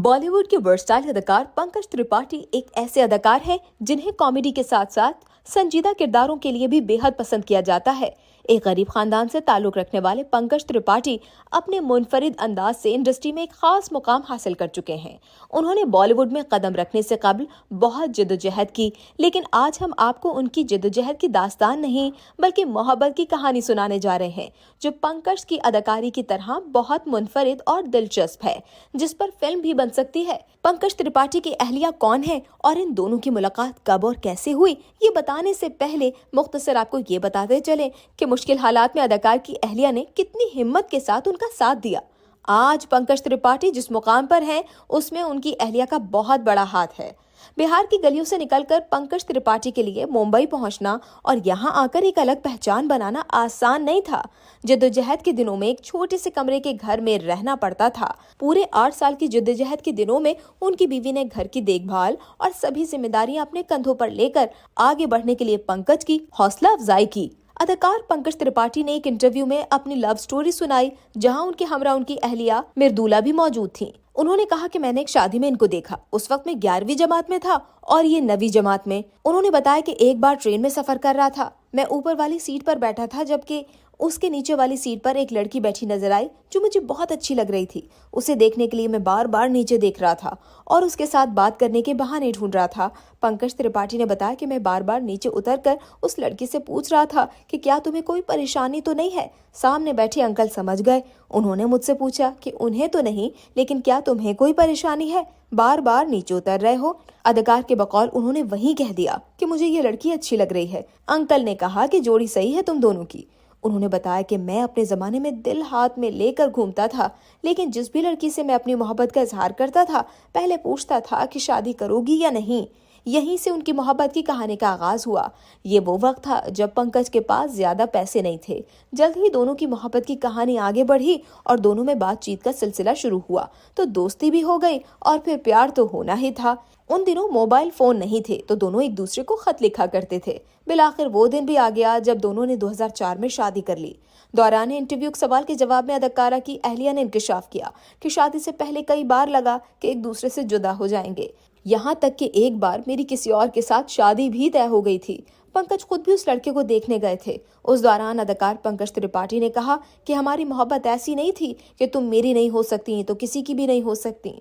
बॉलीवुड के वर्सटाइल अदाकार पंकज त्रिपाठी एक ऐसे अदाकार हैं जिन्हें कॉमेडी के साथ साथ संजीदा किरदारों के लिए भी बेहद पसंद किया जाता है। एक गरीब खानदान से ताल्लुक रखने वाले पंकज त्रिपाठी अपने मुनफरिद अंदाज से इंडस्ट्री में एक खास मुकाम हासिल कर चुके हैं। उन्होंने बॉलीवुड में कदम रखने से कबल बहुत जद्दोजहद की, लेकिन आज हम आपको उनकी जद्दोजहद की दास्तान नहीं बल्कि मोहब्बत की कहानी सुनाने जा रहे हैं, जो पंकज की अदाकारी की तरह बहुत मुनफरिद और दिलचस्प है, जिस पर फिल्म भी बन सकती है। पंकज त्रिपाठी की अहलिया कौन है और इन दोनों की मुलाकात कब और कैसे हुई, ये बताने से पहले मुख्तसर आपको ये बताते चले कि मुश्किल हालात में अदाकार की अहलिया ने कितनी हिम्मत के साथ उनका साथ दिया। आज पंकज त्रिपाठी जिस मुकाम पर हैं, उसमें उनकी अहलिया का बहुत बड़ा हाथ है। बिहार की गलियों से निकलकर पंकज त्रिपाठी के लिए मुंबई पहुंचना और यहां आकर एक अलग पहचान बनाना आसान नहीं था। जद्दोजहद के दिनों में एक छोटे से कमरे के घर में रहना पड़ता था। पूरे 8 साल की जद्दोजहद के दिनों में उनकी बीवी ने घर की देखभाल और सभी जिम्मेदारियां अपने कंधों पर लेकर आगे बढ़ने के लिए पंकज की हौसला अफजाई की। अदाकार पंकज त्रिपाठी ने एक इंटरव्यू में अपनी लव स्टोरी सुनाई, जहां उनके हमरा उनकी अहलिया मिर्दुला भी मौजूद थी। उन्होंने कहा कि मैंने एक शादी में इनको देखा, उस वक्त मैं 11वीं जमात में था और ये 9वीं जमात में। उन्होंने बताया कि एक बार ट्रेन में सफर कर रहा था, मैं ऊपर वाली सीट पर बैठा था, जबकि उसके नीचे वाली सीट पर एक लड़की बैठी नजर आई जो मुझे बहुत अच्छी लग रही थी। उसे देखने के लिए मैं बार बार नीचे देख रहा था और उसके साथ बात करने के बहाने ढूंढ रहा था। पंकज त्रिपाठी ने बताया कि मैं बार बार नीचे उतरकर उस लड़की से पूछ रहा था कि क्या तुम्हें कोई परेशानी तो नहीं है। सामने बैठे अंकल समझ गए। उन्होंने मुझसे पूछा कि उन्हें तो नहीं, लेकिन क्या तुम्हें कोई परेशानी है, बार बार नीचे उतर रहे हो। अदाकार के बकौल उन्होंने वही कह दिया कि मुझे ये लड़की अच्छी लग रही है। अंकल ने कहा कि जोड़ी सही है तुम दोनों की। उन्होंने बताया कि मैं अपने जमाने में दिल हाथ में लेकर घूमता था, लेकिन जिस भी लड़की से मैं अपनी मोहब्बत का इजहार करता था, पहले पूछता था कि शादी करोगी या नहीं। यहीं से उनकी मोहब्बत की कहानी का आगाज हुआ। ये वो वक्त था जब पंकज के पास ज्यादा पैसे नहीं थे। जल्द ही दोनों की मोहब्बत की कहानी आगे बढ़ी और दोनों में बातचीत का सिलसिला शुरू हुआ, तो दोस्ती भी हो गई और फिर प्यार तो होना ही था। उन दिनों मोबाइल फोन नहीं थे, तो दोनों एक दूसरे को खत लिखा करते थे। बिलाखिर वो दिन भी आ गया जब दोनों ने 2004 में शादी कर ली। दौरान इंटरव्यू के सवाल के जवाब में अदाकारा की अहलिया ने इंकशाफ किया कि शादी से पहले कई बार लगा कि एक दूसरे से जुदा हो जाएंगे, यहाँ तक कि एक बार मेरी किसी और के साथ शादी भी तय हो गई थी। पंकज खुद भी उस लड़के को देखने गए थे। उस दौरान अदाकार पंकज त्रिपाठी ने कहा कि हमारी मोहब्बत ऐसी नहीं थी कि तुम मेरी नहीं हो सकती तो किसी की भी नहीं हो सकती।